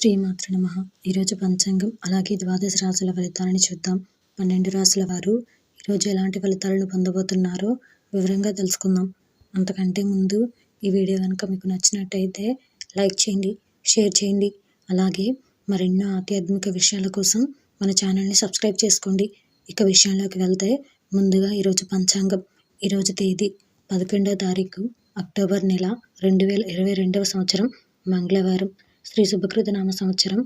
శ్రీమాతృ నమః. ఈరోజు పంచాంగం అలాగే ద్వాదశ రాశుల ఫలితాలను చూద్దాం. 12 రాశుల వారు ఈరోజు ఎలాంటి ఫలితాలను పొందబోతున్నారో వివరంగా తెలుసుకుందాం. అంతకంటే ముందు ఈ వీడియో కనుక మీకు నచ్చినట్టయితే లైక్ చేయండి, షేర్ చేయండి. అలాగే మరెన్నో ఆధ్యాత్మిక విషయాల కోసం మన ఛానల్ని సబ్స్క్రైబ్ చేసుకోండి. ఇక విషయంలోకి వెళ్తే ముందుగా ఈరోజు పంచాంగం. ఈరోజు తేదీ 11వ తారీఖు అక్టోబర్ నెల 2022వ సంవత్సరం మంగళవారం. శ్రీ శుభకృత నామ సంవత్సరం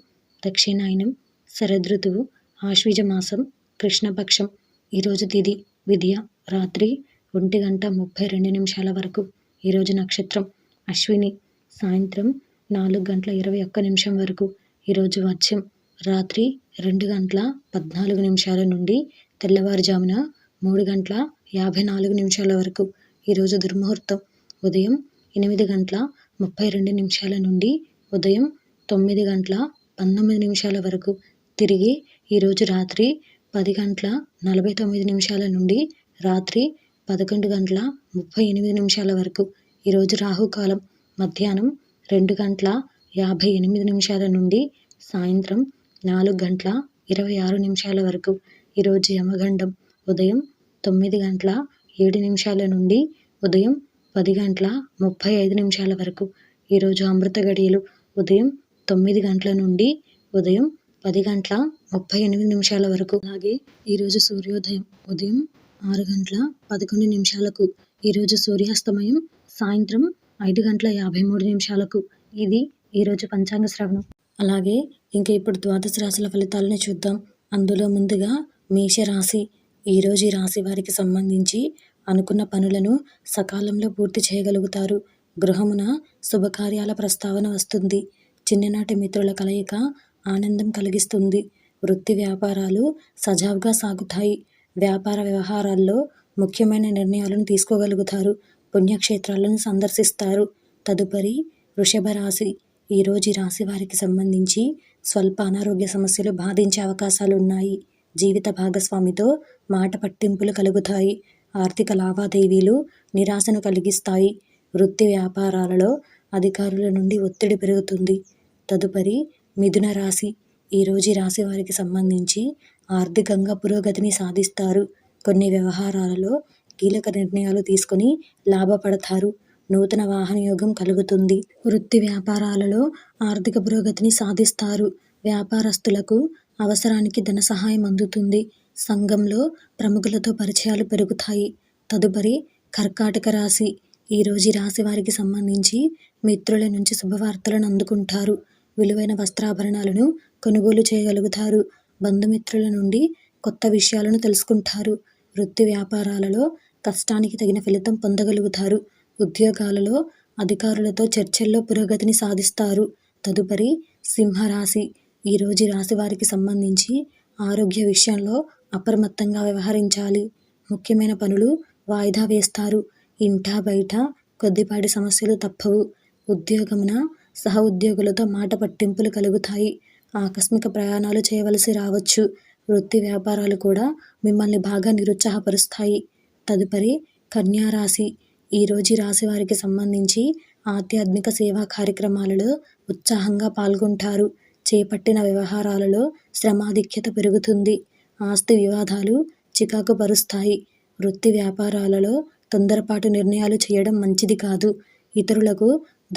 దక్షిణాయనం, శరదృతువు, ఆశ్వీజ మాసం, కృష్ణపక్షం. ఈరోజు తిథి విద్య రాత్రి 1:32 వరకు. ఈరోజు నక్షత్రం అశ్విని, సాయంత్రం 4:21 వరకు. ఈరోజు వర్షం రాత్రి 2:14 నుండి తెల్లవారుజామున 3:54 వరకు. ఈరోజు దుర్ముహూర్తం ఉదయం 8:32 నుండి ఉదయం 9:19 వరకు. తిరిగి ఈరోజు రాత్రి 10:49 నుండి రాత్రి 11:38 వరకు. ఈరోజు రాహుకాలం మధ్యాహ్నం 2:58 నుండి సాయంత్రం 4:26 వరకు. ఈరోజు యమగండం ఉదయం 9:07 నుండి ఉదయం 10:35 వరకు. ఈరోజు అమృత గడియలు ఉదయం 9 గంటల నుండి ఉదయం 10:38 వరకు. అలాగే ఈరోజు సూర్యోదయం ఉదయం 6:11. ఈరోజు సూర్యాస్తమయం సాయంత్రం 5:53. ఇది ఈరోజు పంచాంగ శ్రవణం. అలాగే ఇంకా ఇప్పుడు ద్వాదశ రాశుల ఫలితాలను చూద్దాం. అందులో ముందుగా మేషరాశి. ఈరోజు ఈ రాశి వారికి సంబంధించి అనుకున్న పనులను సకాలంలో పూర్తి చేయగలుగుతారు. గృహమున శుభకార్యాల ప్రస్తావన వస్తుంది. చిన్ననాటి మిత్రుల కలయిక ఆనందం కలిగిస్తుంది. వృత్తి వ్యాపారాలు సజావుగా సాగుతాయి. వ్యాపార వ్యవహారాల్లో ముఖ్యమైన నిర్ణయాలను తీసుకోగలుగుతారు. పుణ్యక్షేత్రాలను సందర్శిస్తారు. తదుపరి వృషభ రాశి. ఈరోజు ఈ రాశి వారికి సంబంధించి స్వల్ప అనారోగ్య సమస్యలు బాధించే అవకాశాలు ఉన్నాయి. జీవిత భాగస్వామితో మాట పట్టింపులు కలుగుతాయి. ఆర్థిక లావాదేవీలు నిరాశను కలిగిస్తాయి. వృత్తి వ్యాపారాలలో అధికారుల నుండి ఒత్తిడి పెరుగుతుంది. తదుపరి మిథున రాశి. ఈరోజు ఈ రాశి వారికి సంబంధించి ఆర్థికంగా పురోగతిని సాధిస్తారు. కొన్ని వ్యవహారాలలో కీలక నిర్ణయాలు తీసుకొని లాభపడతారు. నూతన వాహన యోగం కలుగుతుంది. వృత్తి వ్యాపారాలలో ఆర్థిక పురోగతిని సాధిస్తారు. వ్యాపారస్తులకు అవసరానికి ధన సహాయం అందుతుంది. సంఘంలో ప్రముఖులతో పరిచయాలు పెరుగుతాయి. తదుపరి కర్కాటక రాశి. ఈరోజు ఈ రాశి వారికి సంబంధించి మిత్రుల నుంచి శుభవార్తలను అందుకుంటారు. విలువైన వస్త్రాభరణాలను కొనుగోలు చేయగలుగుతారు. బంధుమిత్రుల నుండి కొత్త విషయాలను తెలుసుకుంటారు. వృత్తి వ్యాపారాలలో కష్టానికి తగిన ఫలితం పొందగలుగుతారు. ఉద్యోగాలలో అధికారులతో చర్చల్లో పురోగతిని సాధిస్తారు. తదుపరి సింహరాశి. ఈరోజు ఈ రాశి వారికి సంబంధించి ఆరోగ్య విషయంలో అప్రమత్తంగా వ్యవహరించాలి. ముఖ్యమైన పనులు వాయిదా వేస్తారు. ఇంటా బయట కొద్దిపాటి సమస్యలు తప్పవు. ఉద్యోగమున సహ ఉద్యోగులతో మాట పట్టింపులు కలుగుతాయి. ఆకస్మిక ప్రయాణాలు చేయవలసి రావచ్చు. వృత్తి వ్యాపారాలు కూడా మిమ్మల్ని బాగా నిరుత్సాహపరుస్తాయి. తదుపరి కన్యా రాశి. ఈరోజు ఈ రాశి వారికి సంబంధించి ఆధ్యాత్మిక సేవా కార్యక్రమాలలో ఉత్సాహంగా పాల్గొంటారు. చేపట్టిన వ్యవహారాలలో శ్రమాధిక్యత పెరుగుతుంది. ఆస్తి వివాదాలు చికాకు పరుస్తాయి. వృత్తి వ్యాపారాలలో తొందరపాటు నిర్ణయాలు చేయడం మంచిది కాదు. ఇతరులకు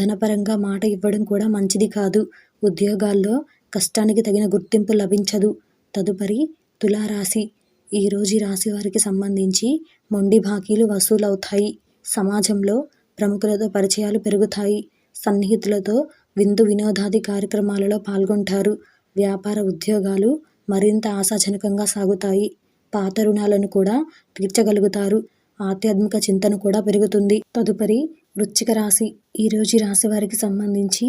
ధనపరంగా మాట ఇవ్వడం కూడా మంచిది కాదు. ఉద్యోగాల్లో కష్టానికి తగిన గుర్తింపు లభించదు. తదుపరి తులారాశి. ఈరోజు ఈ రాశి వారికి సంబంధించి మొండి బాకీలు వసూలవుతాయి. సమాజంలో ప్రముఖులతో పరిచయాలు పెరుగుతాయి. సన్నిహితులతో విందు వినోదాది కార్యక్రమాలలో పాల్గొంటారు. వ్యాపార ఉద్యోగాలు మరింత ఆశాజనకంగా సాగుతాయి. పాత రుణాలను కూడా తీర్చగలుగుతారు. ఆధ్యాత్మిక చింతన కూడా పెరుగుతుంది. తదుపరి వృశ్చిక రాశి. ఈరోజు ఈ రాశి వారికి సంబంధించి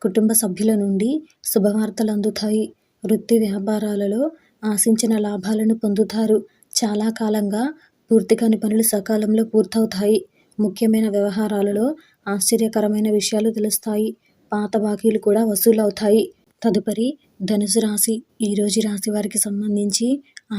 కుటుంబ సభ్యుల నుండి శుభవార్తలు అందుతాయి. వృత్తి వ్యాపారాలలో ఆశించిన లాభాలను పొందుతారు. చాలా కాలంగా పూర్తి కాని పనులు సకాలంలో పూర్తవుతాయి. ముఖ్యమైన వ్యవహారాలలో ఆశ్చర్యకరమైన విషయాలు తెలుస్తాయి. పాత బాకీలు కూడా వసూలవుతాయి. తదుపరి ధనుసు రాశి. ఈరోజు ఈ రాశి వారికి సంబంధించి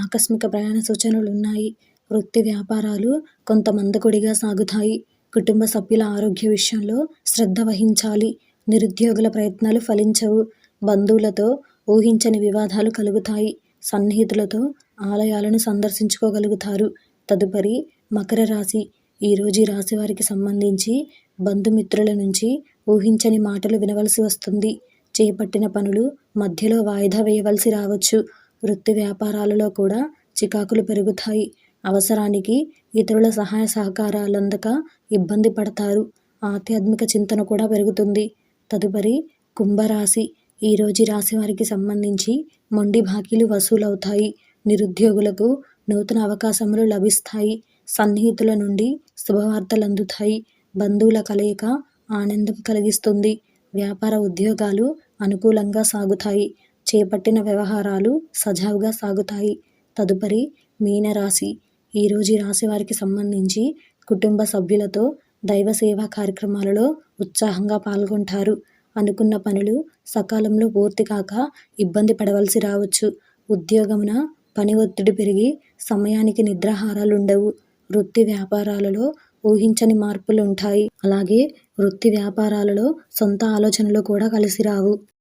ఆకస్మిక ప్రయాణ సూచనలు ఉన్నాయి. వృత్తి వ్యాపారాలు కొంత మందకొడిగా సాగుతాయి. కుటుంబ సభ్యుల ఆరోగ్య విషయంలో శ్రద్ధ వహించాలి. నిరుద్యోగుల ప్రయత్నాలు ఫలించవు. బంధువులతో ఊహించని వివాదాలు కలుగుతాయి. సన్నిహితులతో ఆలయాలను సందర్శించుకోగలుగుతారు. తదుపరి మకర రాశి. ఈరోజు ఈ రాశి వారికి సంబంధించి బంధుమిత్రుల నుంచి ఊహించని మాటలు వినవలసి వస్తుంది. చేపట్టిన పనులు మధ్యలో వాయిదా వేయవలసి రావచ్చు. వృత్తి వ్యాపారాలలో కూడా చికాకులు పెరుగుతాయి. అవసరానికి ఇతరుల సహాయ సహకారాలందక ఇబ్బంది పడతారు. ఆధ్యాత్మిక చింతన కూడా పెరుగుతుంది. తదుపరి కుంభరాశి. ఈరోజు రాశి వారికి సంబంధించి మొండి బాకీలు వసూలవుతాయి. నిరుద్యోగులకు నూతన అవకాశములు లభిస్తాయి. సన్నిహితుల నుండి శుభవార్తలు అందుతాయి. బంధువుల కలయిక ఆనందం కలిగిస్తుంది. వ్యాపార ఉద్యోగాలు అనుకూలంగా సాగుతాయి. చేపట్టిన వ్యవహారాలు సజావుగా సాగుతాయి. తదుపరి మీనరాశి. ఈరోజు రాశి వారికి సంబంధించి కుటుంబ సభ్యులతో దైవ సేవా కార్యక్రమాలలో ఉత్సాహంగా పాల్గొంటారు. అనుకున్న పనులు సకాలంలో పూర్తి కాక ఇబ్బంది పడవలసి రావచ్చు. ఉద్యోగమున పని ఒత్తిడి పెరిగి సమయానికి నిద్రాహారాలు ఉండవు. వృత్తి వ్యాపారాలలో ఊహించని మార్పులు ఉంటాయి. అలాగే వృత్తి వ్యాపారాలలో సొంత ఆలోచనలు కూడా కలిసి రావు.